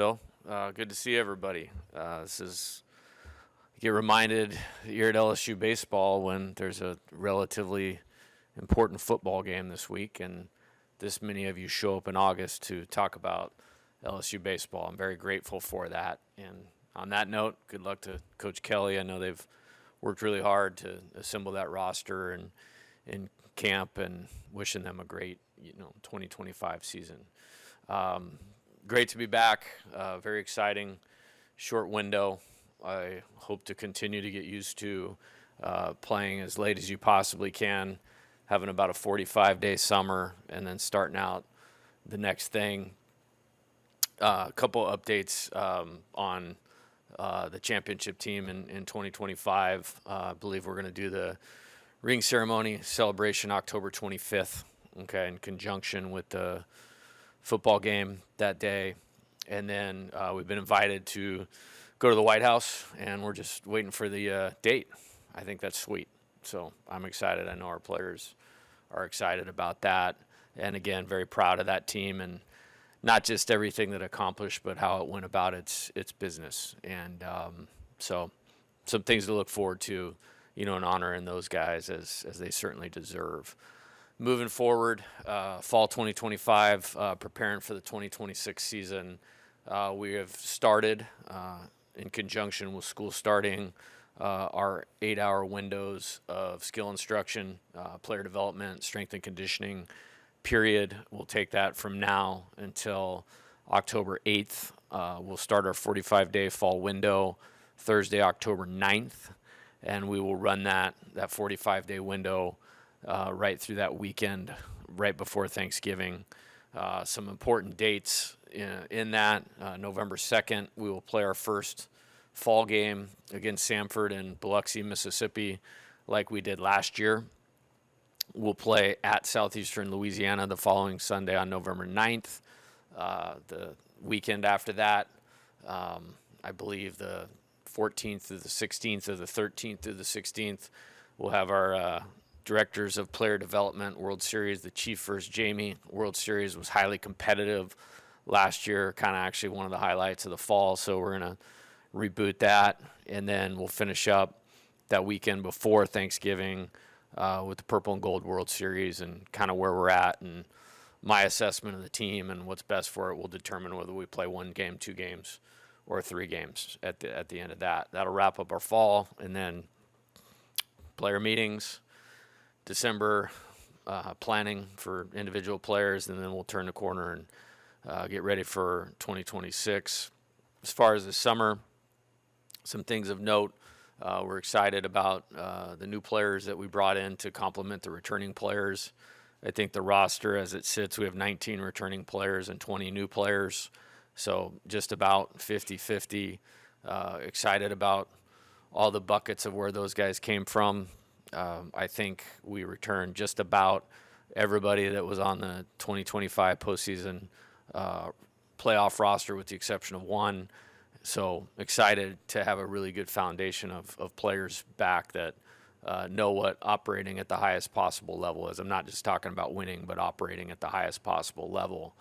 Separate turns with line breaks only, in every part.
Bill. Good to see everybody. This is get reminded that you're at LSU baseball when there's a relatively important football game this week, and this many of you show up in August to talk about LSU baseball. I'm very grateful for that. And on that note, good luck to Coach Kelly. I know they've worked really hard to assemble that roster and in camp, and wishing them a great 2025 season. Great to be back. Very exciting, short window. I hope to continue to get used to playing as late as you possibly can, having about a 45-day summer, and then starting out the next thing. A couple updates on the championship team in 2025. I believe we're going to do the ring ceremony celebration October 25th, okay, in conjunction with the football game that day. And then we've been invited to go to the White House, and we're just waiting for the date. I think that's sweet. So I'm excited. I know our players are excited about that. And again, very proud of that team, and not just everything that accomplished, but how it went about its business. And so some things to look forward to, and honoring those guys as they certainly deserve. Moving forward, fall 2025, preparing for the 2026 season, we have started, in conjunction with school starting, our 8-hour windows of skill instruction, player development, strength and conditioning period. We'll take that from now until October 8th. We'll start our 45-day fall window Thursday, October 9th, and we will run that 45-day window right through that weekend, right before Thanksgiving. Some important dates in that. November 2nd, we will play our first fall game against Samford in Biloxi, Mississippi, like we did last year. We'll play at Southeastern Louisiana the following Sunday on November 9th. The weekend after that, I believe the 14th through the 16th, or the 13th through the 16th, we'll have our Directors of Player Development World Series, the Chief versus Jamie World Series. Was highly competitive last year, kind of actually one of the highlights of the fall, so we're going to reboot that, and then we'll finish up that weekend before Thanksgiving with the Purple and Gold World Series, and kind of where we're at, and my assessment of the team and what's best for it will determine whether we play one game, two games, or three games at the end of that. That'll wrap up our fall, and then player meetings, December, planning for individual players, and then we'll turn the corner and get ready for 2026. As far as the summer, some things of note. We're excited about the new players that we brought in to complement the returning players. I think the roster as it sits, we have 19 returning players and 20 new players, so just about 50-50. Excited about all the buckets of where those guys came from. I think we returned just about everybody that was on the 2025 postseason playoff roster, with the exception of one. So excited to have a really good foundation of players back that know what operating at the highest possible level is. I'm not just talking about winning, but operating at the highest possible level.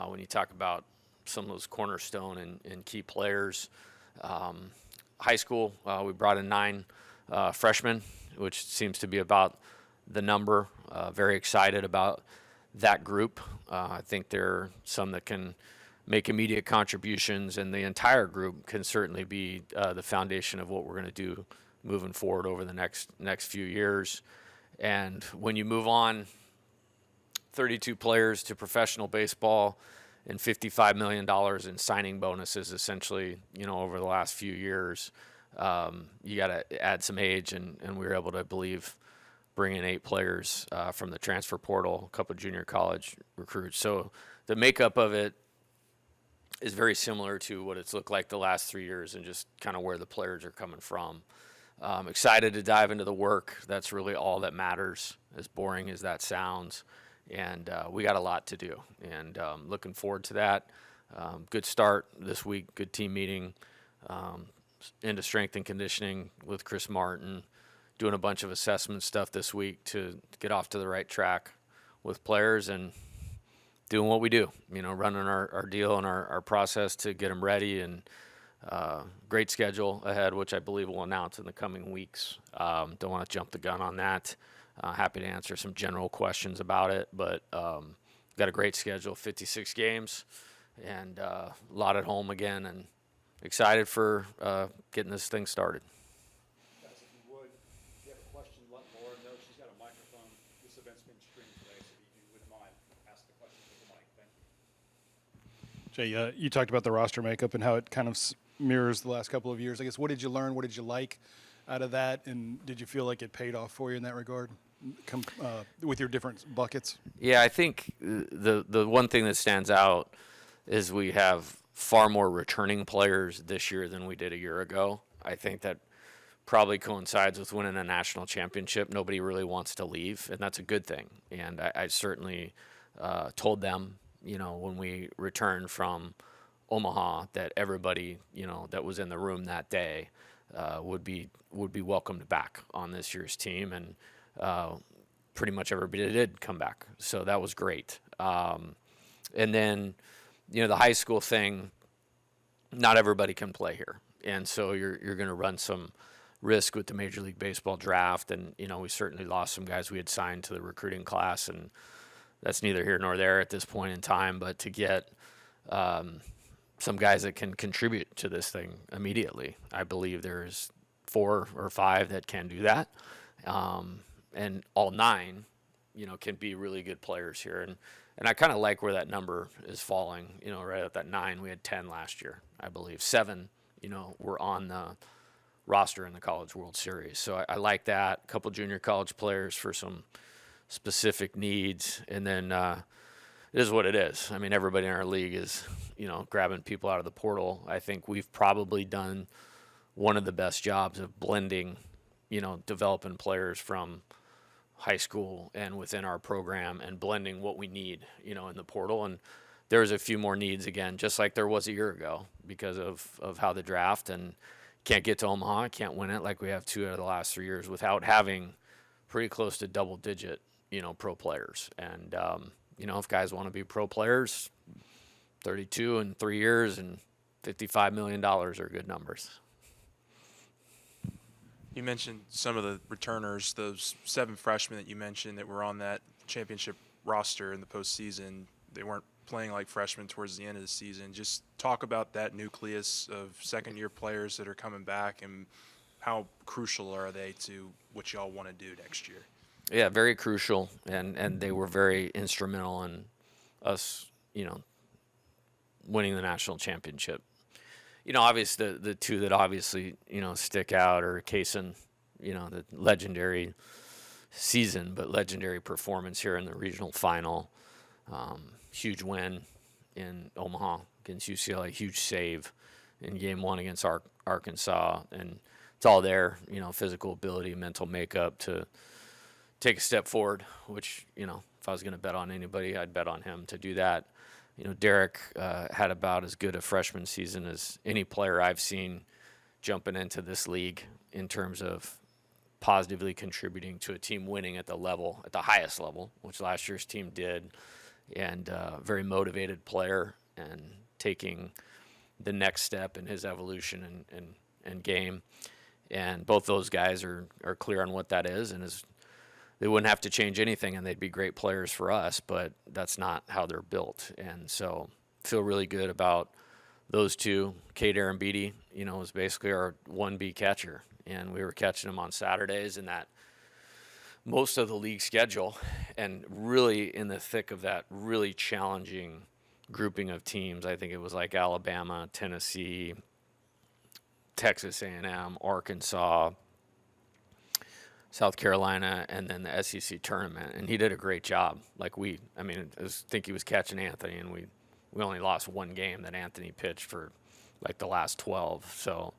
When you talk about some of those cornerstone and key players, high school, we brought in 9 freshmen, which seems to be about the number. Very excited about that group. I think there are some that can make immediate contributions, and the entire group can certainly be the foundation of what we're going to do moving forward over the next few years. And when you move on 32 players to professional baseball and $55 million in signing bonuses, essentially, over the last few years, you got to add some age, and we were able to, I believe, bring in 8 players from the transfer portal, a couple of junior college recruits. So the makeup of it is very similar to what it's looked like the last 3 years, and just kind of where the players are coming from. Excited to dive into the work. That's really all that matters, as boring as that sounds. And we got a lot to do, and looking forward to that. Good start this week, good team meeting, into strength and conditioning with Chris Martin, doing a bunch of assessment stuff this week to get off to the right track with players, and doing what we do, running our deal and our process to get them ready, and great schedule ahead, which I believe we'll announce in the coming weeks. Don't want to jump the gun on that. Happy to answer some general questions about it, but got a great schedule, 56 games, and a lot at home again, and excited for getting this thing started.
Guys, if you would, if you have a question, let Laura know. She's got a microphone. This event's been streamed today, so if you wouldn't mind, ask the question with the mic. Thank you.
Jay, you talked about the roster makeup and how it kind of mirrors the last couple of years. I guess, what did you learn? What did you like out of that? And did you feel like it paid off for you in that regard with your different buckets?
Yeah, I think the one thing that stands out is we have far more returning players this year than we did a year ago. I think that probably coincides with winning a national championship. Nobody really wants to leave, and that's a good thing. And I certainly told them, when we returned from Omaha, that everybody, that was in the room that day would be welcomed back on this year's team, and pretty much everybody did come back. So that was great. And then, the high school thing, not everybody can play here. And so you're going to run some risk with the Major League Baseball draft. And, we certainly lost some guys we had signed to the recruiting class, and that's neither here nor there at this point in time. But to get some guys that can contribute to this thing immediately, I believe there's 4 or 5 that can do that. And all 9, can be really good players here. And I kind of like where that number is falling, right at that 9. We had 10 last year, I believe. 7, were on the roster in the College World Series. So I like that. A couple junior college players for some specific needs. And then it is what it is. I mean, everybody in our league is, grabbing people out of the portal. I think we've probably done one of the best jobs of blending, developing players from high school and within our program, and blending what we need, in the portal. And there's a few more needs again, just like there was a year ago, because of how the draft, and can't get to Omaha, can't win it like we have 2 out of the last 3 years without having pretty close to double digit, pro players. And, if guys want to be pro players, 32 in 3 years and $55 million are good numbers.
You mentioned some of the returners, those 7 freshmen that you mentioned that were on that championship roster in the postseason. They weren't playing like freshmen towards the end of the season. Just talk about that nucleus of second-year players that are coming back, and how crucial are they to what y'all want to do next year?
Yeah, very crucial, and they were very instrumental in us, winning the national championship. Obviously the 2 that obviously, stick out are Kaysen, the legendary season, but legendary performance here in the regional final. Huge win in Omaha against UCLA, huge save in game 1 against Arkansas. And it's all there, physical ability, mental makeup to take a step forward, which, if I was going to bet on anybody, I'd bet on him to do that. Derek had about as good a freshman season as any player I've seen jumping into this league in terms of positively contributing to a team winning at the highest level, which last year's team did, and very motivated player and taking the next step in his evolution and game. And both those guys are clear on what that is, and they wouldn't have to change anything, and they'd be great players for us, but that's not how they're built. And so feel really good about those 2. Cade Arambidi, was basically our 1B catcher, and we were catching him on Saturdays in that most of the league schedule, and really in the thick of that really challenging grouping of teams. I think it was like Alabama, Tennessee, Texas A&M, Arkansas, South Carolina, and then the SEC tournament, and he did a great job. I think he was catching Anthony, and we only lost 1 game that Anthony pitched for like the last 12. So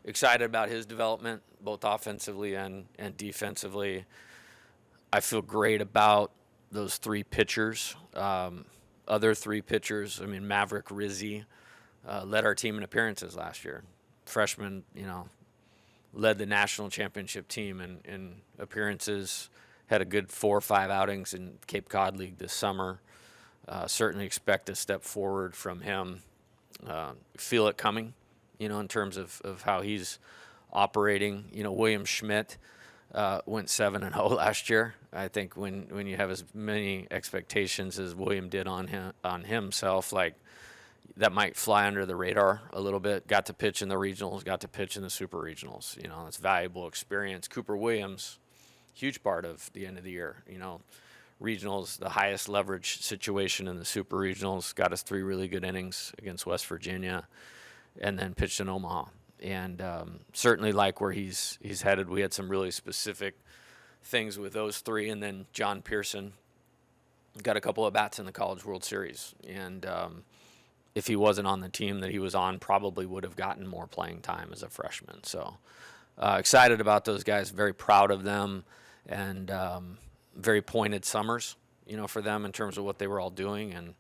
excited about his development, both offensively and defensively. I feel great about those 3 pitchers. Other 3 pitchers, Maverick Rizzi led our team in appearances last year. Freshman, led the national championship team in appearances, had a good 4 or 5 outings in Cape Cod League this summer. Certainly expect a step forward from him. Feel it coming, in terms of how he's operating. William Schmidt went 7-0 last year. I think when you have as many expectations as William did on himself, like that might fly under the radar a little bit. Got to pitch in the regionals, got to pitch in the super regionals. It's valuable experience. Cooper Williams, huge part of the end of the year. Regionals, the highest leverage situation in the super regionals, got us 3 really good innings against West Virginia, and then pitched in Omaha. And certainly like where he's headed. We had some really specific things with those 3, and then John Pearson got a couple of bats in the College World Series. And if he wasn't on the team that he was on, probably would have gotten more playing time as a freshman. So excited about those guys, very proud of them, and very pointed summers, for them in terms of what they were all doing, and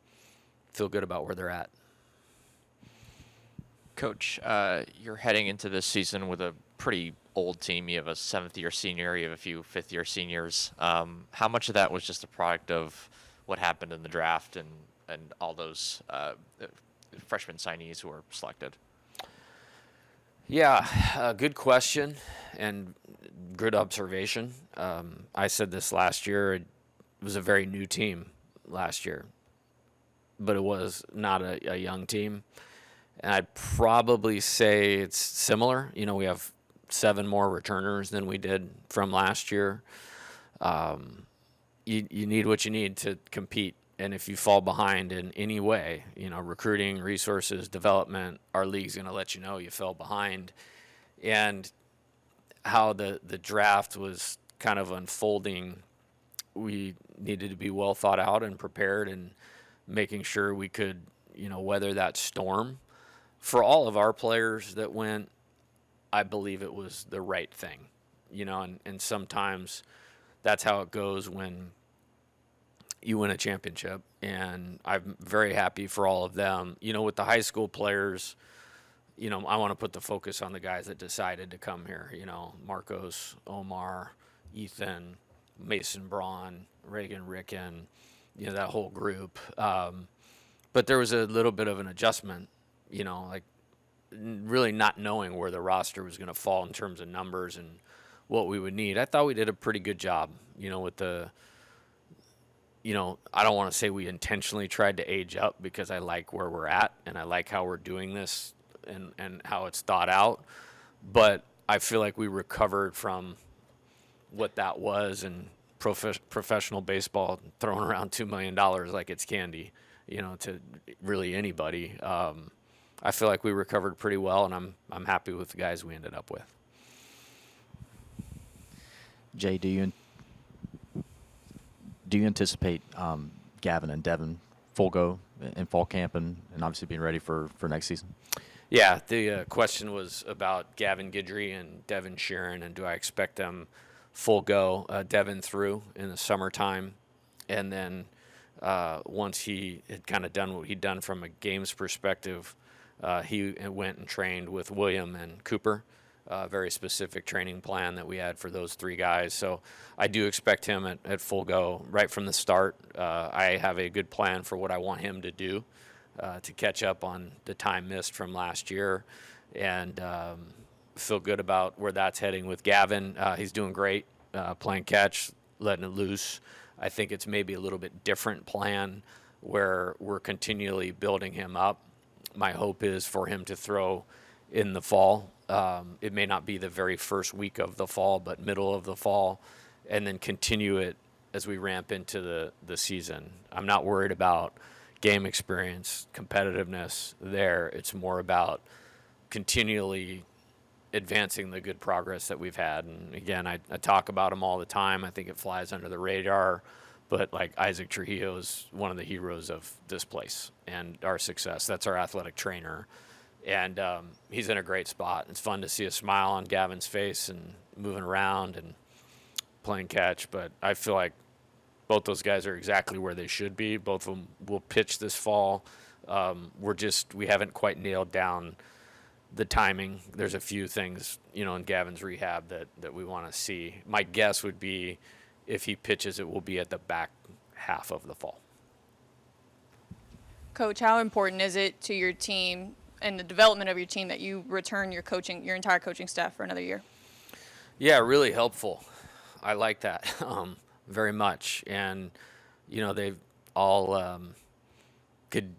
feel good about where they're at.
Coach, you're heading into this season with a pretty old team. You have a 7th-year senior. You have a few 5th-year seniors. How much of that was just a product of what happened in the draft and all those freshman signees who were selected?
Yeah, good question and good observation. I said this last year. It was a very new team last year, but it was not a young team. And I'd probably say it's similar. We have 7 more returners than we did from last year. You need what you need to compete. And if you fall behind in any way, recruiting, resources, development, our league's going to let you know you fell behind. And how the draft was kind of unfolding, we needed to be well thought out and prepared, and making sure we could, weather that storm. For all of our players that went, I believe it was the right thing, and sometimes that's how it goes when you win a championship. And I'm very happy for all of them. With the high school players, I want to put the focus on the guys that decided to come here, Marcos, Omar, Ethan, Mason Braun, Reagan Ricken, that whole group. But there was a little bit of an adjustment, like really not knowing where the roster was going to fall in terms of numbers and what we would need. I thought we did a pretty good job, with the, I don't want to say we intentionally tried to age up, because I like where we're at and I like how we're doing this and how it's thought out. But I feel like we recovered from what that was, and professional baseball throwing around $2 million like it's candy, to really anybody. I feel like we recovered pretty well, and I'm happy with the guys we ended up with.
Jay, do you anticipate Gavin and Devin full go in fall camp and obviously being ready for next season?
Yeah, the question was about Gavin Guidry and Devin Sheeran, and do I expect them full go? Devin through in the summertime, and then once he had kind of done what he'd done from a games perspective, he went and trained with William and Cooper. Very specific training plan that we had for those 3 guys. So I do expect him at full go right from the start. I have a good plan for what I want him to do to catch up on the time missed from last year, and feel good about where that's heading with Gavin. He's doing great, playing catch, letting it loose. I think it's maybe a little bit different plan where we're continually building him up. My hope is for him to throw in the fall. It may not be the very first week of the fall, but middle of the fall, and then continue it as we ramp into the season. I'm not worried about game experience, competitiveness there. It's more about continually advancing the good progress that we've had. And again, I talk about him all the time. I think it flies under the radar, but like Isaac Trujillo is one of the heroes of this place and our success. That's our athletic trainer. And he's in a great spot. It's fun to see a smile on Gavin's face and moving around and playing catch. But I feel like both those guys are exactly where they should be. Both of them will pitch this fall. We haven't quite nailed down the timing. There's a few things, in Gavin's rehab that we want to see. My guess would be if he pitches, it will be at the back half of the fall.
Coach, how important is it to your team and the development of your team that you return your entire coaching staff for another year?
Yeah, really helpful. I like that very much. And, they've all could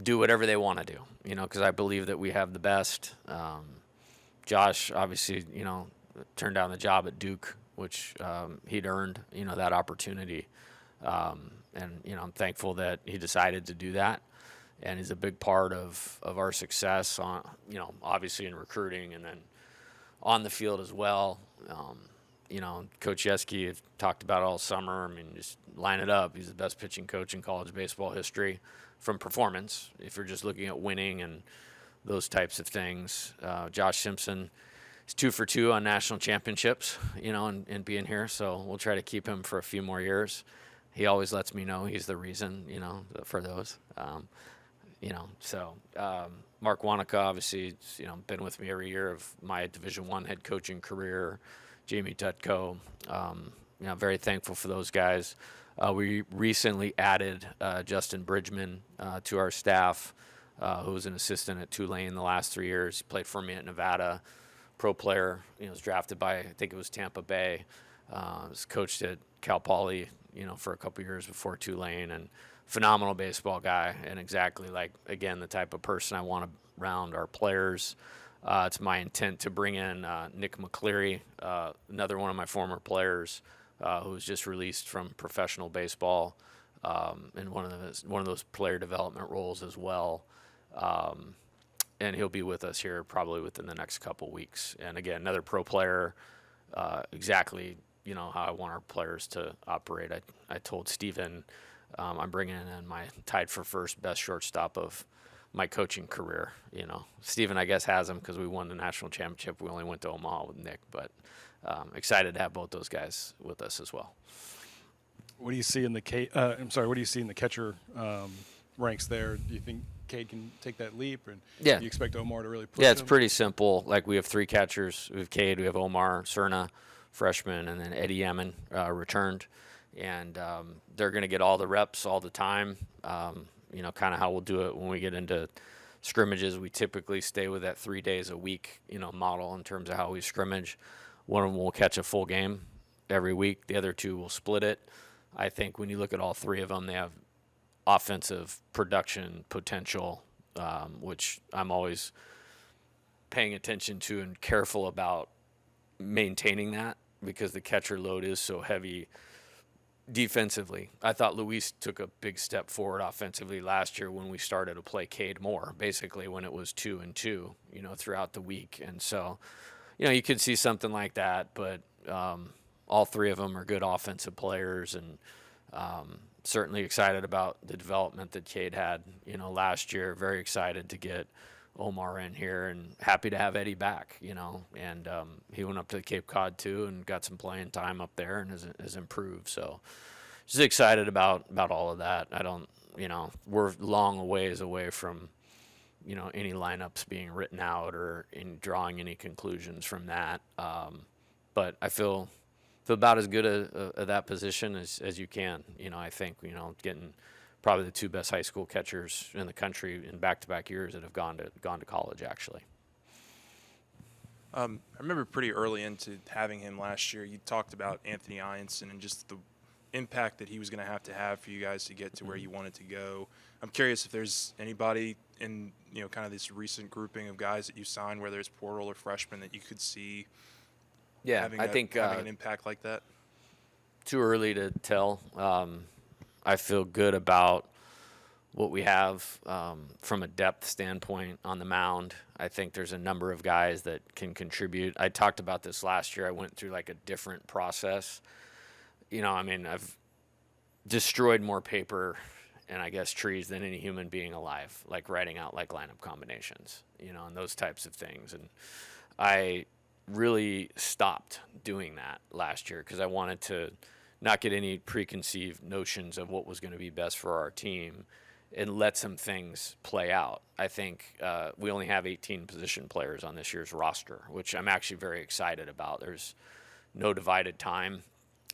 do whatever they want to do, because I believe that we have the best. Josh, obviously, turned down the job at Duke, which he'd earned, that opportunity. And, I'm thankful that he decided to do that. And he's a big part of our success on, obviously in recruiting and then on the field as well. Coach Yeski have talked about it all summer. I mean, just line it up. He's the best pitching coach in college baseball history from performance. If you're just looking at winning and those types of things, Josh Simpson is 2 for 2 on national championships, and being here. So we'll try to keep him for a few more years. He always lets me know he's the reason, for those. Mark Wanaka, obviously, been with me every year of my Division I head coaching career. Jamie Tutko, very thankful for those guys. We recently added Justin Bridgman to our staff, who was an assistant at Tulane the last 3 years. He played for me at Nevada, pro player. Was drafted by, I think it was Tampa Bay. Was coached at Cal Poly, for a couple years before Tulane, and phenomenal baseball guy, and exactly again, the type of person I want around our players. It's my intent to bring in Nick McCleary, another one of my former players, who was just released from professional baseball, in one of those player development roles as well. And he'll be with us here probably within the next couple weeks. And again, another pro player, exactly how I want our players to operate. I told Steven I'm bringing in my tied for first best shortstop of my coaching career. Steven, I guess, has him because we won the national championship. We only went to Omaha with Nick, but excited to have both those guys with us as well.
What do you see in the what do you see in the catcher ranks there? Do you think Cade can take that leap, and
Yeah.
do you expect Omar to really push
Yeah, it's
him?
pretty simple. We have 3 catchers. We have Cade, we have Omar, Cerna, freshman, and then Eddie Yemen returned. And they're going to get all the reps all the time. Kind of how we'll do it when we get into scrimmages. We typically stay with that 3 days a week, model in terms of how we scrimmage. One of them will catch a full game every week. The other 2 will split it. I think when you look at all 3 of them, they have offensive production potential, which I'm always paying attention to and careful about maintaining that because the catcher load is so heavy defensively. I thought Luis took a big step forward offensively last year when we started to play Cade more, basically when it was 2 and 2, throughout the week. And so, you could see something like that, but all 3 of them are good offensive players, and certainly excited about the development that Cade had, last year. Very excited to get Omar in here, and happy to have Eddie back, and he went up to the Cape Cod too and got some playing time up there and has improved. So just excited about all of that. I don't, we're long ways away from, any lineups being written out or in drawing any conclusions from that. But I feel about as good at that position as you can. I think, getting probably the 2 best high school catchers in the country in back-to-back years that have gone to college, actually.
I remember pretty early into having him last year, you talked about Anthony Ianson and just the impact that he was going to have for you guys to get to where you wanted to go. I'm curious if there's anybody in, kind of this recent grouping of guys that you signed, whether it's portal or freshman, that you could see having an impact like that.
Too early to tell. I feel good about what we have from a depth standpoint on the mound. I think there's a number of guys that can contribute. I talked about this last year. I went through a different process. I've destroyed more paper and I guess trees than any human being alive, writing out lineup combinations, and those types of things. And I really stopped doing that last year because I wanted to not get any preconceived notions of what was going to be best for our team and let some things play out. I think we only have 18 position players on this year's roster, which I'm actually very excited about. There's no divided time,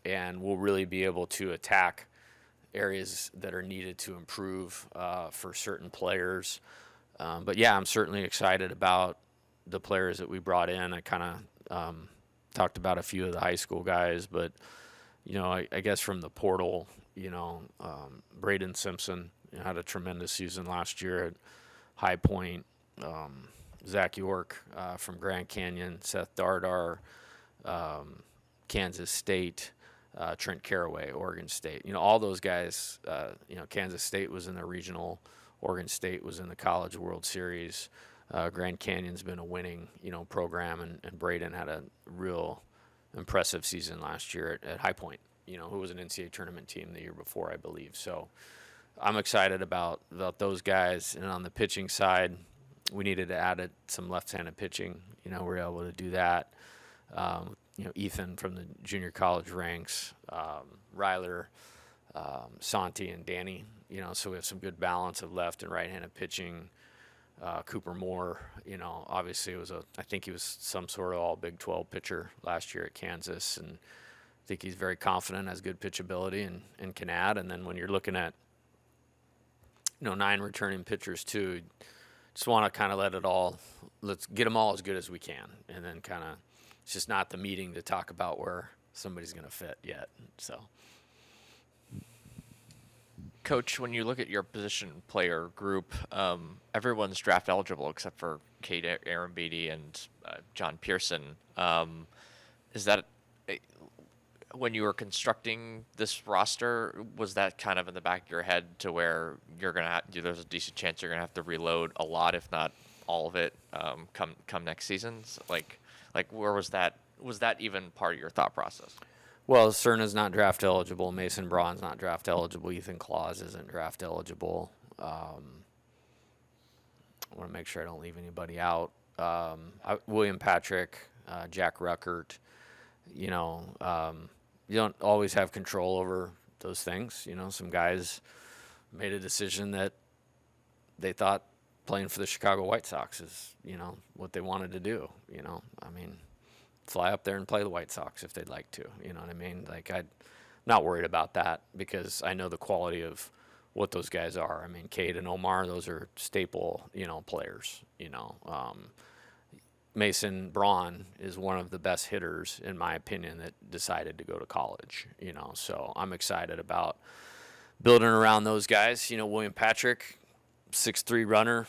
and we'll really be able to attack areas that are needed to improve for certain players. But yeah, I'm certainly excited about the players that we brought in. I kind of talked about a few of the high school guys, but I guess from the portal, Braden Simpson had a tremendous season last year at High Point. Zach York from Grand Canyon, Seth Dardar, Kansas State, Trent Caraway, Oregon State. All those guys. Kansas State was in the regional. Oregon State was in the College World Series. Grand Canyon's been a winning, program, and Braden had a real impressive season last year at High Point. Who was an NCAA tournament team the year before, I believe. So I'm excited about those guys. And on the pitching side, we needed to add some left-handed pitching. We were able to do that. Ethan from the junior college ranks, Ryler, Santi, and Danny. So we have some good balance of left and right-handed pitching. Cooper Moore, obviously I think he was some sort of all Big 12 pitcher last year at Kansas, and I think he's very confident, has good pitchability, and can add. And then when you're looking at 9 returning pitchers too, just want to kind of let's get them all as good as we can, and then kind of it's just not the meeting to talk about where somebody's going to fit yet. So.
Coach, when you look at your position player group, everyone's draft eligible except for Cade Arambidi and John Pearson. Is that when you were constructing this roster, was that kind of in the back of your head to where there's a decent chance you're gonna have to reload a lot, if not all of it, come next season? Like where was that? Was that even part of your thought process?
Well, Cerna's not draft eligible. Mason Braun's not draft eligible. Ethan Claus isn't draft eligible. I want to make sure I don't leave anybody out. William Patrick, Jack Ruckert. You don't always have control over those things. Some guys made a decision that they thought playing for the Chicago White Sox is, what they wanted to do. Fly up there and play the White Sox if they'd like to. You know what I mean? I'm not worried about that because I know the quality of what those guys are. Cade and Omar, those are staple, players. Mason Braun is one of the best hitters, in my opinion, that decided to go to college. So I'm excited about building around those guys. William Patrick, 6'3" runner,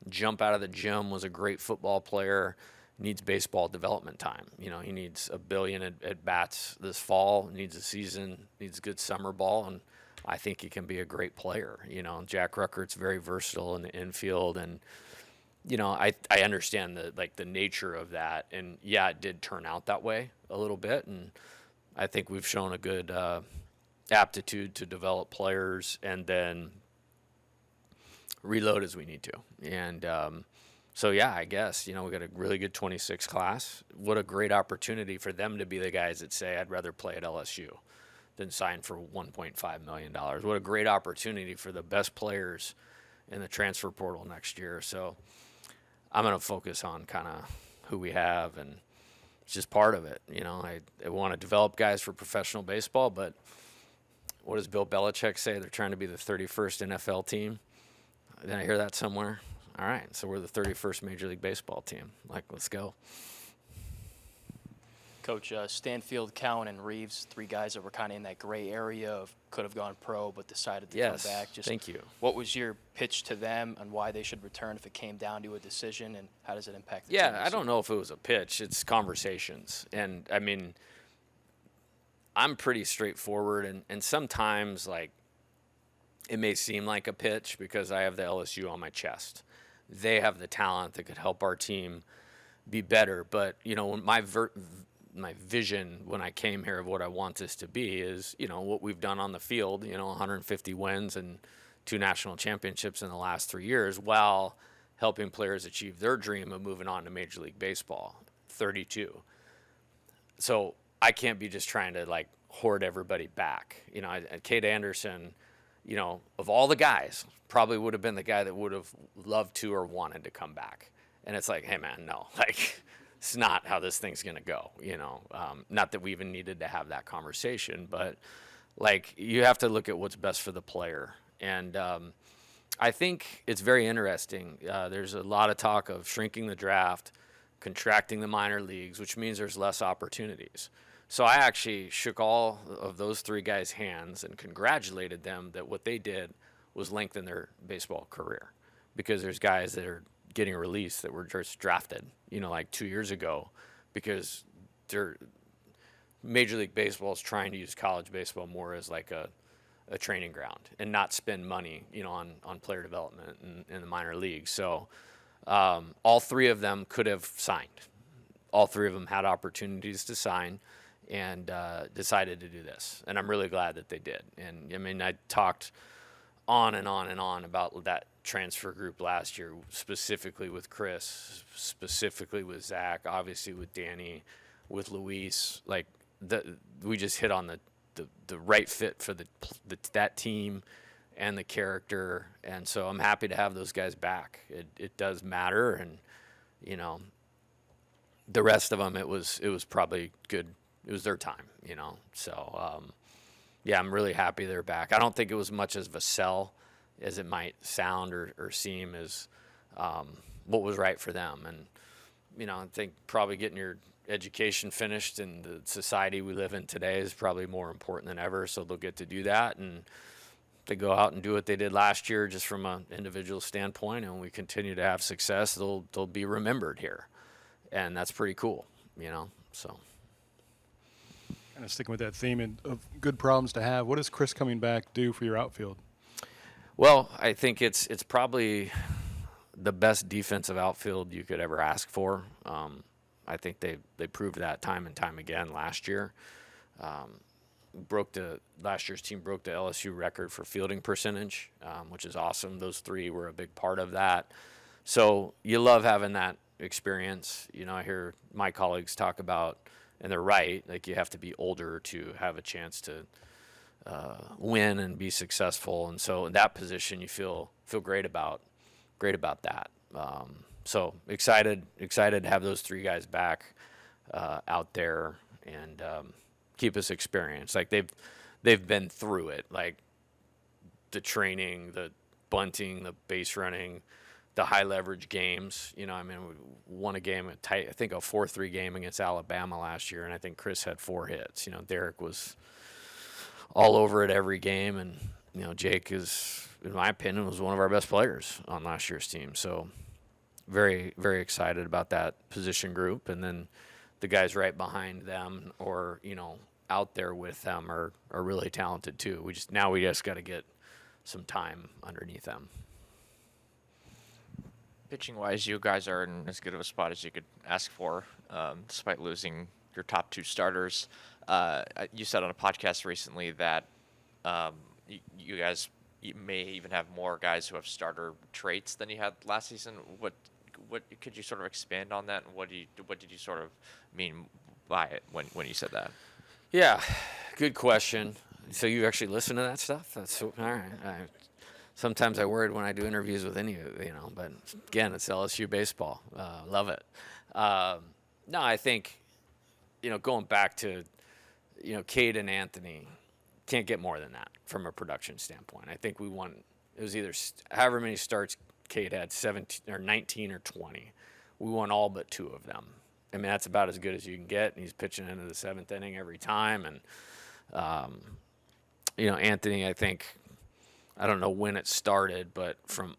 jump out of the gym, was a great football player. Needs baseball development time. He needs 1 billion at bats this fall, needs a season, needs good summer ball, and I think he can be a great player. Jack Ruckert's very versatile in the infield, and I understand the nature of that, and yeah, it did turn out that way a little bit, and I think we've shown a good aptitude to develop players and then reload as we need to, and so, yeah, I guess, we got a really good 26 class. What a great opportunity for them to be the guys that say, I'd rather play at LSU than sign for $1.5 million. What a great opportunity for the best players in the transfer portal next year. So I'm going to focus on kind of who we have, and it's just part of it. I want to develop guys for professional baseball, but what does Bill Belichick say? They're trying to be the 31st NFL team. Did I hear that somewhere? All right, so we're the 31st Major League Baseball team. Let's go.
Coach, Stanfield, Cowan, and Reeves, 3 guys that were kind of in that gray area of could have gone pro but decided to come back.
Thank you.
What was your pitch to them and why they should return if it came down to a decision, and how does it impact the team?
Yeah, I don't know if it was a pitch. It's conversations. And, I'm pretty straightforward, and sometimes, it may seem like a pitch because I have the LSU on my chest. They have the talent that could help our team be better. But, my vision when I came here of what I want this to be is, what we've done on the field, 150 wins and 2 national championships in the last 3 years while helping players achieve their dream of moving on to Major League Baseball, 32. So I can't be just trying to, hoard everybody back. Cade Anderson, of all the guys, probably would have been the guy that would have loved to or wanted to come back. And it's hey, man, no. It's not how this thing's going to go, Not that we even needed to have that conversation, but Like, you have to look at what's best for the player. And I think it's very interesting. There's a lot of talk of shrinking the draft, contracting the minor leagues, which means there's less opportunities. So I actually shook all of those three guys' hands and congratulated them that what they did was lengthen their baseball career, because there's guys that are getting released that were just drafted, like 2 years ago, because they're Major League Baseball is trying to use college baseball more as like a training ground and not spend money, on player development in the minor leagues. So all three of them could have signed. All three of them had opportunities to sign and decided to do this. And I'm really glad that they did. And I mean, I talked on and on and on about that transfer group last year, specifically with Chris, specifically with Zach, obviously with Danny, with Luis. Like, we just hit on the right fit for that team and the character. And so I'm happy to have those guys back. It does matter. And, the rest of them, it was probably good. It was their time, So, yeah, I'm really happy they're back. I don't think it was much of a sell as it might sound or seem as what was right for them. And, I think probably getting your education finished in the society we live in today is probably more important than ever. So they'll get to do that. And they go out and do what they did last year just from an individual standpoint, and we continue to have success, they'll be remembered here. And that's pretty cool, so.
Kind of sticking with that theme of good problems to have, what does Chris coming back do for your outfield?
Well, I think it's probably the best defensive outfield you could ever ask for. I think they proved that time and time again last year. Last year's team broke the LSU record for fielding percentage, which is awesome. Those three were a big part of that. So you love having that experience. I hear my colleagues talk about, and they're right, like you have to be older to have a chance to win and be successful. And so in that position, you feel great about that. So excited to have those three guys back out there and keep us experienced. Like they've been through it, like the training, the bunting, the base running, the high leverage games. We won a game I think a 4-3 game against Alabama last year, and I think Chris had 4 hits. Derek was all over it every game, and Jake is, in my opinion, was one of our best players on last year's team. So very, very excited about that position group. And then the guys right behind them or, out there with them are really talented too. We just got to get some time underneath them.
Pitching wise, you guys are in as good of a spot as you could ask for, despite losing your top 2 starters. You said on a podcast recently that you guys may even have more guys who have starter traits than you had last season. What could you sort of expand on that? And what did you sort of mean by it when you said that?
Yeah, good question. So you actually listen to that stuff? That's all right. Sometimes I worried when I do interviews with any of but again, it's LSU baseball. Love it. No, I think, going back to, Cade and Anthony, can't get more than that from a production standpoint. I think we won. It was either however many starts Cade had, 17 or 19 or 20. We won all but 2 of them. I mean, that's about as good as you can get. And he's pitching into the 7th inning every time. And, Anthony, I think, I don't know when it started, but from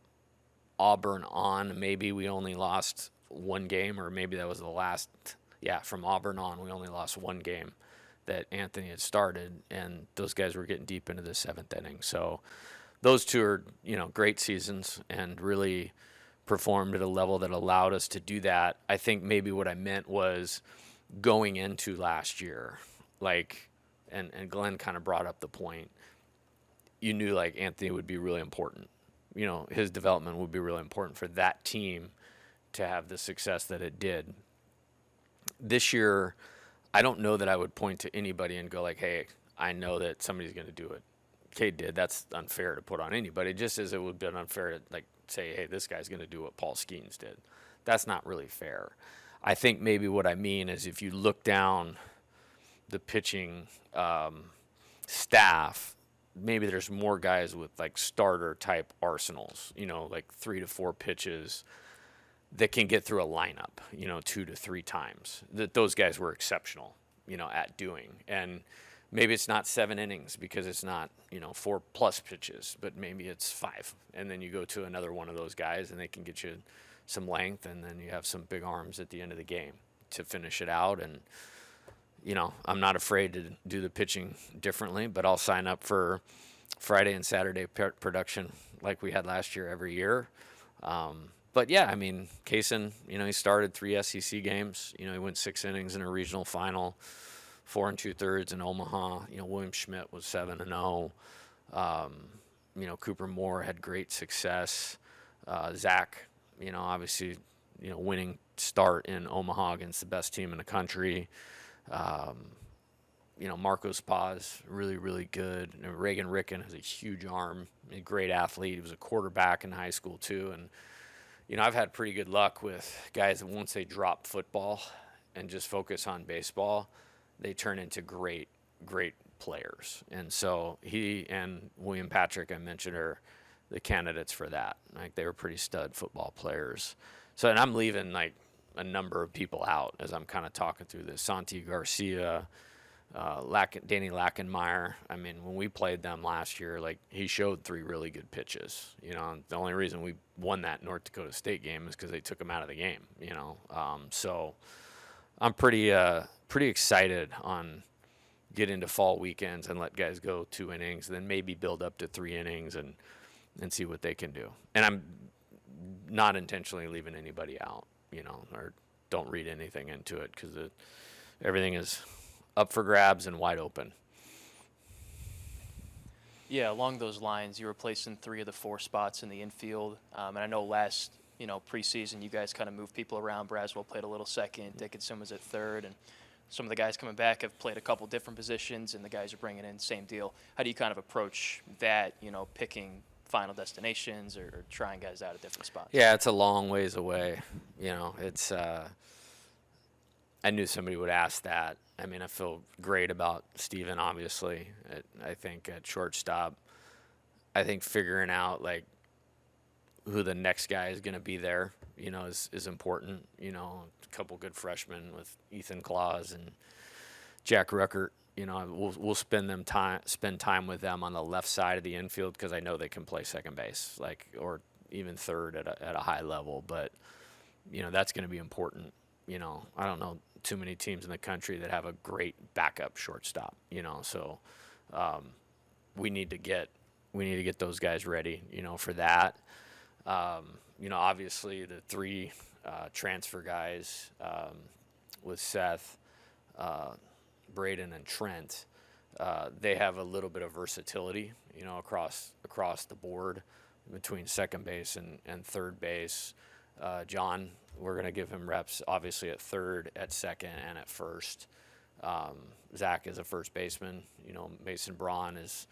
Auburn on, maybe we only lost 1 game, or maybe that was the last. Yeah, from Auburn on, we only lost 1 game that Anthony had started, and those guys were getting deep into the 7th inning. So those 2 are, great seasons and really performed at a level that allowed us to do that. I think maybe what I meant was going into last year, like, and Glenn kind of brought up the point, you knew like Anthony would be really important. His development would be really important for that team to have the success that it did. This year, I don't know that I would point to anybody and go like, hey, I know that somebody's going to do it. Cade did. That's unfair to put on anybody, just as it would have been unfair to like say, hey, this guy's going to do what Paul Skeens did. That's not really fair. I think maybe what I mean is if you look down the pitching staff, maybe there's more guys with like starter type arsenals, like 3 to 4 pitches that can get through a lineup, 2 to 3 times. That those guys were exceptional, at doing. And maybe it's not 7 innings because it's not, 4+ pitches, but maybe it's 5. And then you go to another one of those guys and they can get you some length, and then you have some big arms at the end of the game to finish it out. And I'm not afraid to do the pitching differently, but I'll sign up for Friday and Saturday production like we had last year every year. But yeah, I mean, Kaysen, he started 3 SEC games. He went 6 innings in a regional final, 4 2/3 in Omaha. William Schmidt was 7-0. Cooper Moore had great success. Zach, obviously, winning start in Omaha against the best team in the country. Marcos Paz, really, really good. And Reagan Ricken has a huge arm, a great athlete. He was a quarterback in high school too. And, I've had pretty good luck with guys that once they drop football and just focus on baseball, they turn into great, great players. And so he and William Patrick, I mentioned, are the candidates for that. Like, they were pretty stud football players. So, and I'm leaving like a number of people out as I'm kind of talking through this. Santi Garcia, Danny Lackenmeyer. I mean, when we played them last year, like, he showed 3 really good pitches. The only reason we won that North Dakota State game is because they took him out of the game. So I'm pretty excited on get into fall weekends and let guys go 2 innings, then maybe build up to 3 innings and see what they can do. And I'm not intentionally leaving anybody out, or don't read anything into it, because everything is up for grabs and wide open.
Yeah, along those lines, you were placed in 3 of the 4 spots in the infield. And I know last, preseason, you guys kind of moved people around. Braswell played a little second. Dickinson was at third. And some of the guys coming back have played a couple different positions, and the guys you're bringing in, same deal. How do you kind of approach that, picking final destinations or trying guys out at different spots?
Yeah, it's a long ways away. It's I knew somebody would ask that. I mean, I feel great about Steven, obviously. I think at shortstop, I think figuring out like who the next guy is going to be there, is important. A couple good freshmen with Ethan Claus and Jack Ruckert. We'll spend time with them on the left side of the infield, because I know they can play second base, or even third at a high level. But that's going to be important. I don't know too many teams in the country that have a great backup shortstop. So we need to get those guys ready. For that. Obviously the 3 transfer guys with Seth, Braden, and Trent, they have a little bit of versatility, across the board between second base and third base. John, we're going to give him reps, obviously, at third, at second, and at first. Zach is a first baseman. Mason Braun is,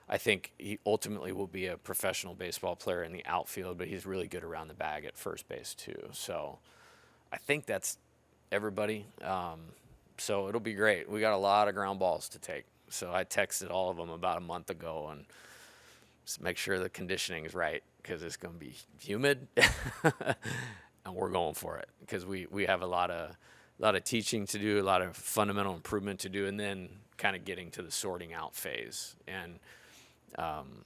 I think he ultimately will be a professional baseball player in the outfield, but he's really good around the bag at first base too. So I think that's everybody. So it'll be great. We got a lot of ground balls to take. So I texted all of them about a month ago, and just make sure the conditioning is right, because it's going to be humid, and we're going for it, because we have a lot of teaching to do, a lot of fundamental improvement to do, and then kind of getting to the sorting out phase. And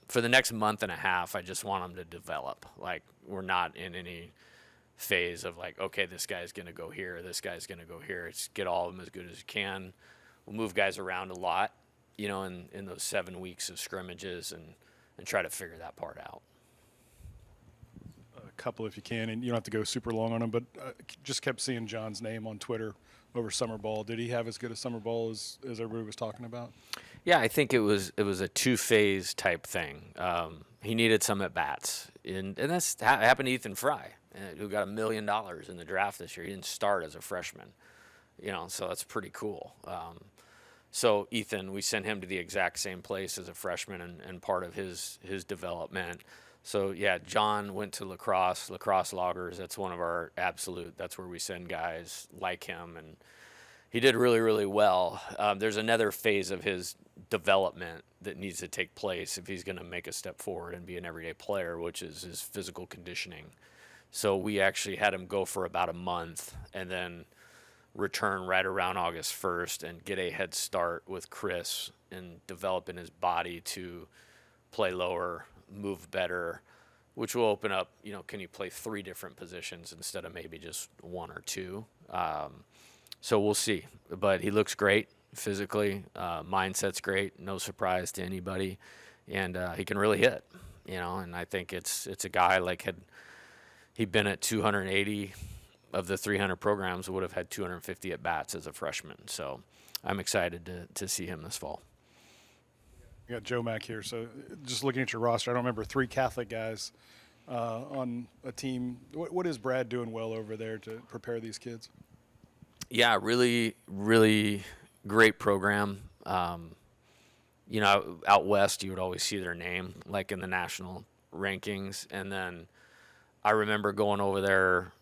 for the next month and a half, I just want them to develop. Like, we're not in any phase of like, okay, this guy's going to go here, this guy's going to go here. It's get all of them as good as you can. We'll move guys around a lot, in those 7 weeks of scrimmages, and try to figure that part out.
A couple, if you can, and you don't have to go super long on them, but just kept seeing John's name on Twitter over summer ball. Did he have as good a summer ball as everybody was talking about?
Yeah, I think it was a 2-phase type thing. He needed some at bats, and that's happened to Ethan Fry, who got $1 million in the draft this year. He didn't start as a freshman, so that's pretty cool. So Ethan, we sent him to the exact same place as a freshman, and part of his development. So yeah, John went to lacrosse loggers. That's one of our absolute. That's where we send guys like him, and he did really, really well. There's another phase of his development that needs to take place if he's going to make a step forward and be an everyday player, which is his physical conditioning. So we actually had him go for about a month and then return right around August 1st and get a head start with Chris and developing his body to play lower, move better, which will open up, can you play 3 different positions instead of maybe just 1 or 2? So we'll see. But he looks great physically. Mindset's great. No surprise to anybody. And he can really hit, and I think it's a guy like he'd been at 280 of the 300 programs, would have had 250 at bats as a freshman. So I'm excited to see him this fall.
You got Joe Mack here. So just looking at your roster, I don't remember 3 Catholic guys on a team. What is Brad doing well over there to prepare these kids?
Yeah, really, really great program. Out west, you would always see their name, like in the national rankings. And then I remember going over there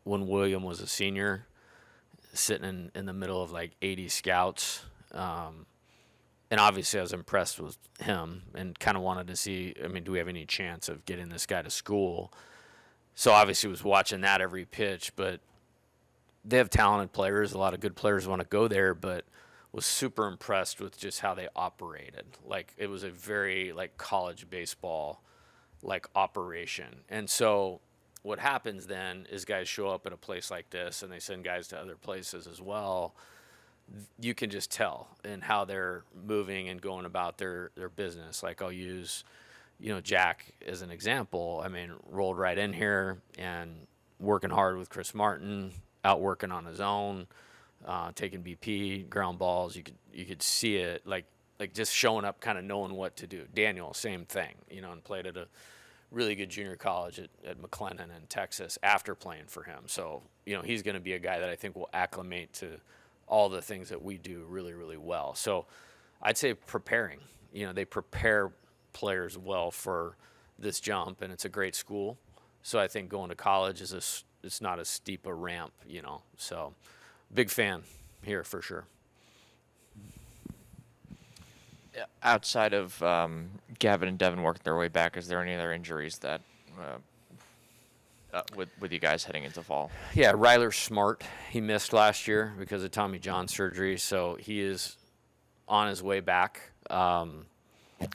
when William was a senior, sitting in the middle of like 80 scouts. And obviously I was impressed with him and kind of wanted to see, do we have any chance of getting this guy to school? So obviously was watching that every pitch, but they have talented players. A lot of good players want to go there, but was super impressed with just how they operated. Like it was a very like college baseball like operation. And so what happens then is guys show up at a place like this and they send guys to other places as well. You can just tell in how they're moving and going about their business. Like I'll use, Jack as an example. Rolled right in here and working hard with Chris Martin, out working on his own, taking BP, ground balls. You could see it like just showing up, kind of knowing what to do. Daniel, same thing, and played at a really good junior college at McLennan in Texas after playing for him. So, he's going to be a guy that I think will acclimate to all the things that we do really, really well. So I'd say preparing, they prepare players well for this jump, and it's a great school. So I think going to college it's not as steep a ramp, So big fan here for sure.
Outside of Gavin and Devin working their way back, is there any other injuries that with you guys heading into fall?
Yeah, Ryler Smart, he missed last year because of Tommy John surgery, so he is on his way back. I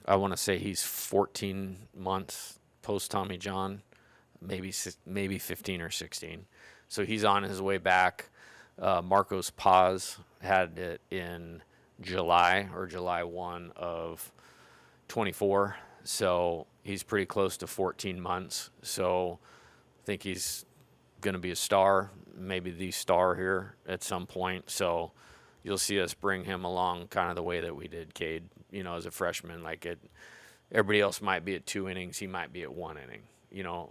want to say he's 14 months post Tommy John, maybe 15 or 16. So he's on his way back. Marcos Paz had it in July 1 of 24. So he's pretty close to 14 months. So I think he's going to be a star, maybe the star here at some point. So you'll see us bring him along kind of the way that we did Cade, as a freshman. Everybody else might be at 2 innings. He might be at 1 inning.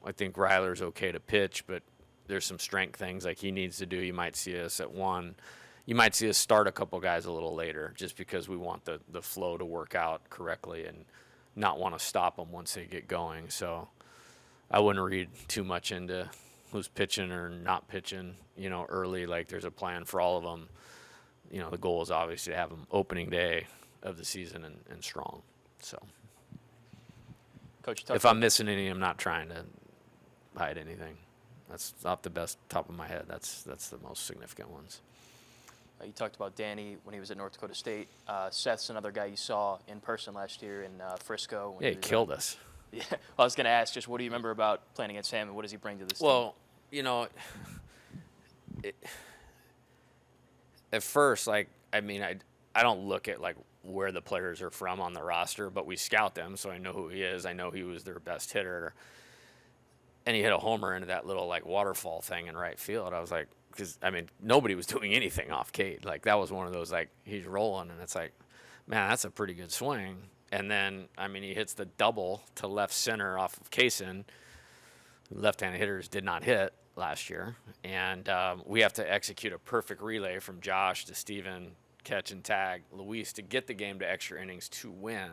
I think Ryler's okay to pitch, but there's some strength things like he needs to do. You might see us at 1. You might see us start a couple guys a little later just because we want the flow to work out correctly and not want to stop them once they get going. So I wouldn't read too much into who's pitching or not pitching, early. Like there's a plan for all of them. The goal is obviously to have them opening day of the season and strong. So
Coach,
if I'm missing any, I'm not trying to hide anything. That's off the top of my head. That's the most significant ones.
You talked about Danny when he was at North Dakota State. Seth's another guy you saw in person last year in Frisco.
Yeah, he killed us.
Yeah, I was going to ask, just what do you remember about playing against him, and what does he bring to this team?
Well, at first, I don't look at where the players are from on the roster, but we scout them, so I know who he is. I know he was their best hitter, and he hit a homer into that little waterfall thing in right field. I was like, because nobody was doing anything off Cade. That was one of those he's rolling, and it's man, that's a pretty good swing. And then he hits the double to left center off of Kaysen. Left-handed hitters did not hit last year, and we have to execute a perfect relay from Josh to Steven, catch and tag Luis to get the game to extra innings to win.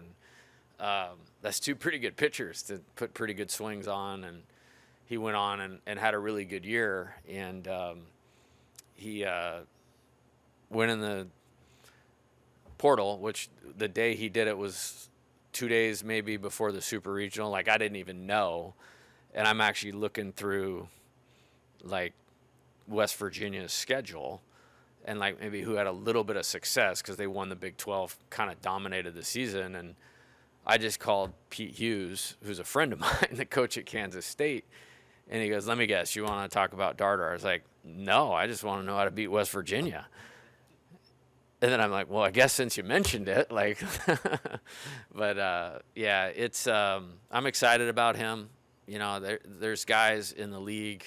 That's 2 pretty good pitchers to put pretty good swings on, and he went on and had a really good year. And he went in the portal, which the day he did it was 2 days maybe before the super regional. Like, I didn't even know. And I'm actually looking through, like, West Virginia's schedule and, like, maybe who had a little bit of success because they won the Big 12, kind of dominated the season. And I just called Pete Hughes, who's a friend of mine, the coach at Kansas State. And he goes, let me guess, you want to talk about Darter? I was like, no, I just want to know how to beat West Virginia. And then I'm like, well, I guess since you mentioned it, like, but yeah, it's, I'm excited about him. You know, there's guys in the league,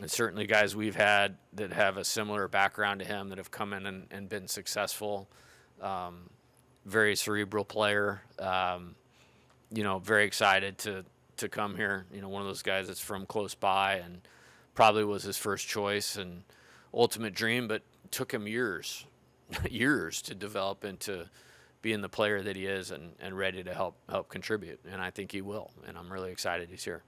and certainly guys we've had that have a similar background to him that have come in and been successful. Very cerebral player. You know, very excited to come here. You know, one of those guys that's from close by and probably was his first choice and ultimate dream, but took him years to develop into being the player that he is and ready to help contribute. And I think he will. And I'm really excited he's here.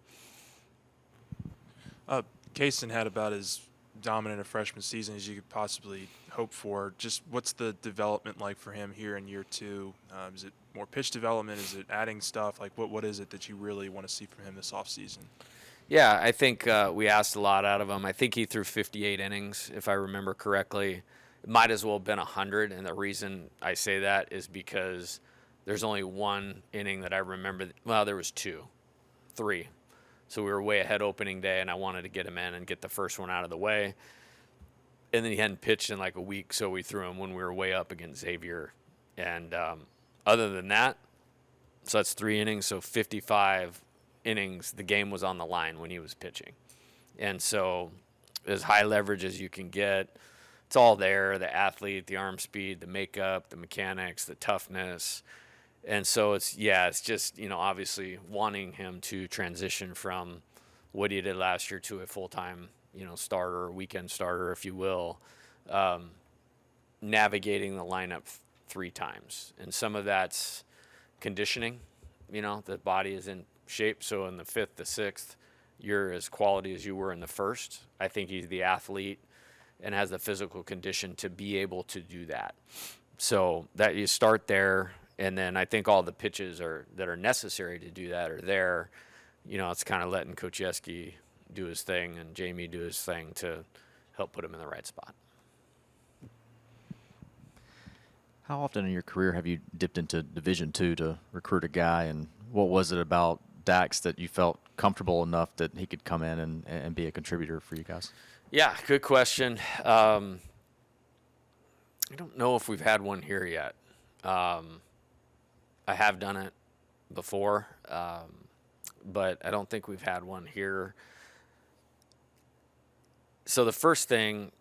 Kaysen had about as dominant a freshman season as you could possibly hope for. Just what's the development like for him here in year two? Is it more pitch development? Is it adding stuff? Like, what is it that you really want to see from him this offseason?
Yeah, I think we asked a lot out of him. I think he threw 58 innings, if I remember correctly. It might as well have been 100, and the reason I say that is because there's only one inning that I remember. Well, there was three. So we were way ahead opening day, and I wanted to get him in and get the first one out of the way. And then he hadn't pitched in like a week, so we threw him when we were way up against Xavier. And other than that, so that's 3 innings, so 55 innings, the game was on the line when he was pitching. And so as high leverage as you can get, it's all there, the athlete, the arm speed, the makeup, the mechanics, the toughness. And so it's just, you know, obviously wanting him to transition from what he did last year to a full-time, you know, starter, weekend starter, if you will, navigating the lineup 3 times. And some of that's conditioning, you know, the body is in shape. So in the 5th, the 6th, you're as quality as you were in the 1st. I think he's the athlete and has the physical condition to be able to do that. So that you start there. And then I think all the pitches that are necessary to do that are there. You know, it's kind of letting Coach Yeski do his thing and Jamie do his thing to help put him in the right spot.
How often in your career have you dipped into Division II to recruit a guy, and what was it about Dax that you felt comfortable enough that he could come in and be a contributor for you guys? Yeah,
good question. I don't know if we've had one here yet. I have done it before, but I don't think we've had one here. So the first thing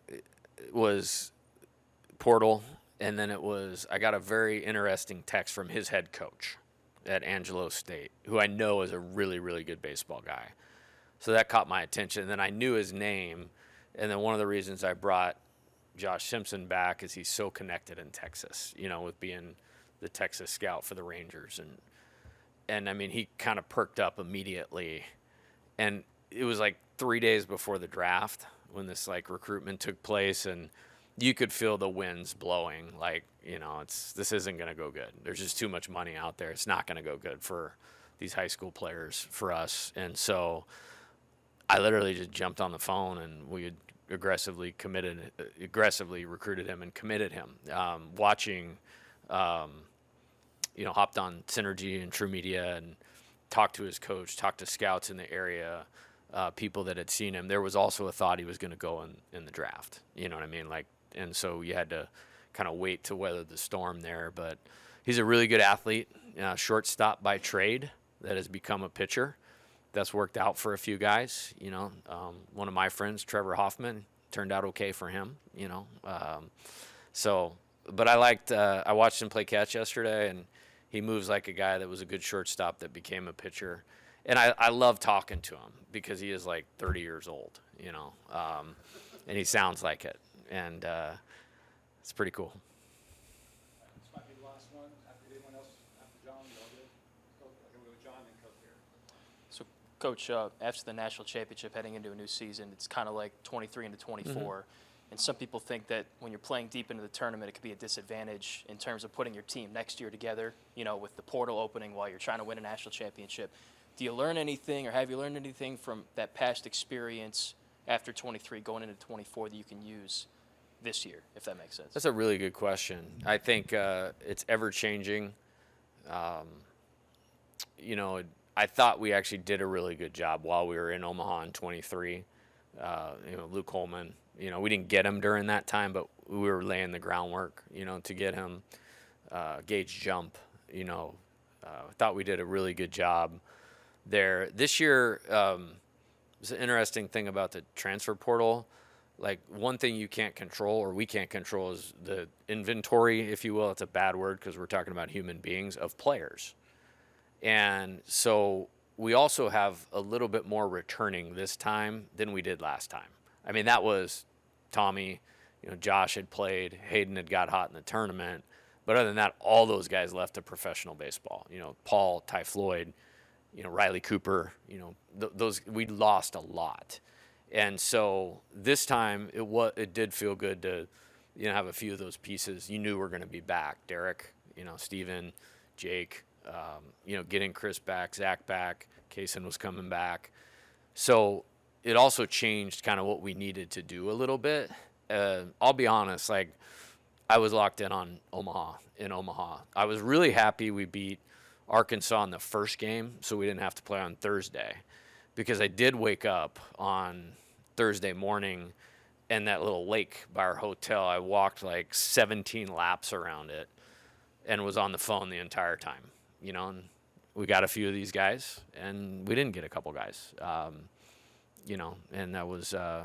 was portal, and then I got a very interesting text from his head coach at Angelo State, who I know is a really, really good baseball guy. So that caught my attention. And then I knew his name, and then one of the reasons I brought Josh Simpson back is he's so connected in Texas, you know, with being the Texas scout for the Rangers. And I mean, he kind of perked up immediately. And it was like 3 days before the draft when this like recruitment took place, and you could feel the winds blowing. Like, you know, this isn't going to go good. There's just too much money out there. It's not going to go good for these high school players, for us. And so I literally just jumped on the phone, and we had aggressively recruited him and committed him. Watching, you know, hopped on Synergy and True Media and talked to his coach, talked to scouts in the area, people that had seen him. There was also a thought he was going to go in the draft. You know what I mean? Like, and so you had to kind of wait to weather the storm there. But he's a really good athlete, shortstop by trade that has become a pitcher. That's worked out for a few guys. You know, one of my friends, Trevor Hoffman, turned out okay for him. You know, but I watched him play catch yesterday, and he moves like a guy that was a good shortstop that became a pitcher. And I love talking to him because he is like 30 years old, you know, and he sounds like it. And it's pretty cool.
This might be the last one. After anyone else, after John, you all good? Go with John and Coach here.
So, Coach, after the national championship, heading into a new season, it's kind of like 23 into 24. And some people think that when you're playing deep into the tournament, it could be a disadvantage in terms of putting your team next year together, with the portal opening while you're trying to win a national championship. Do you learn anything, or have you learned anything from that past experience after 23 going into 24 that you can use this year, if that makes sense?
That's a really good question. I think it's ever changing. I thought we actually did a really good job while we were in Omaha in 23. Luke Holman, we didn't get him during that time, but we were laying the groundwork, to get him. Gage Jump, I thought we did a really good job there. This year, it's an interesting thing about the transfer portal. Like, one thing you can't control, or we can't control, is the inventory, if you will. It's a bad word because we're talking about human beings, of players. And so we also have a little bit more returning this time than we did last time. I mean, that was Tommy, Josh had played, Hayden had got hot in the tournament. But other than that, all those guys left to professional baseball. Paul, Ty Floyd, Riley Cooper, those, we lost a lot. And so this time it did feel good to, have a few of those pieces. You knew were going to be back. Derek, Steven, Jake, getting Chris back, Zach back, Kaysen was coming back. So it also changed kind of what we needed to do a little bit. I'll be honest, I was locked in on Omaha. I was really happy we beat Arkansas in the first game, so we didn't have to play on Thursday, because I did wake up on Thursday morning in that little lake by our hotel. I walked 17 laps around it and was on the phone the entire time, and we got a few of these guys and we didn't get a couple guys, and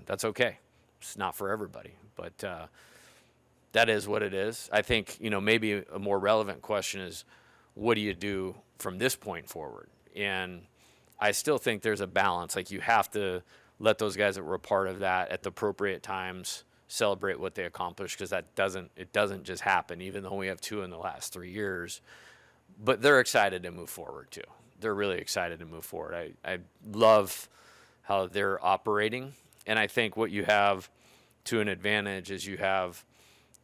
that's okay. It's not for everybody, but that is what it is. I think, maybe a more relevant question is, what do you do from this point forward? And I still think there's a balance. You have to let those guys that were a part of that at the appropriate times celebrate what they accomplished, because it doesn't just happen, even though we have 2 in the last 3 years. But they're excited to move forward too. They're really excited to move forward. I love how they're operating. And I think what you have to an advantage is you have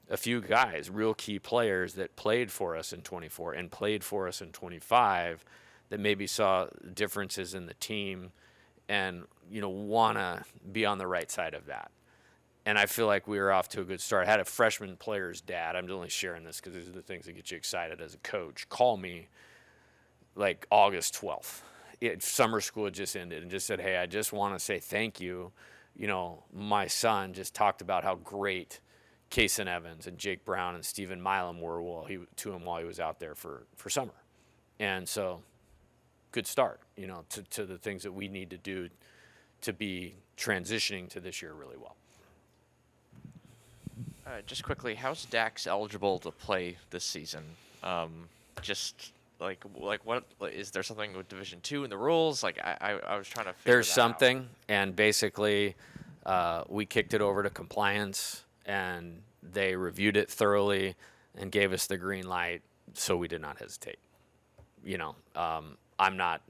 a few guys, real key players that played for us in 24 and played for us in 25, that maybe saw differences in the team and, want to be on the right side of that. And I feel like we were off to a good start. I had a freshman player's dad, I'm only sharing this because these are the things that get you excited as a coach, call me August 12th. Summer school had just ended, and just said, hey, I just want to say thank you. My son just talked about how great Kaysen Evans and Jake Brown and Stephen Milam were while he was out there for summer. And so good start, to the things that we need to do to be transitioning to this year really well.
Just quickly, how's Dax eligible to play this season? What is there something with Division II in the rules? I was trying to figure
There's
that
something,
out.
and basically we kicked it over to compliance, and they reviewed it thoroughly and gave us the green light, so we did not hesitate. I'm not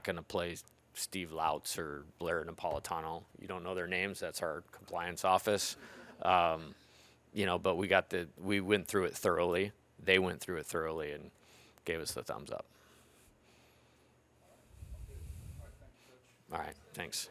going to play Steve Lautz or Blair Napolitano. You don't know their names. That's our compliance office. But we went through it thoroughly. They went through it thoroughly and gave us the thumbs up. All right, thanks.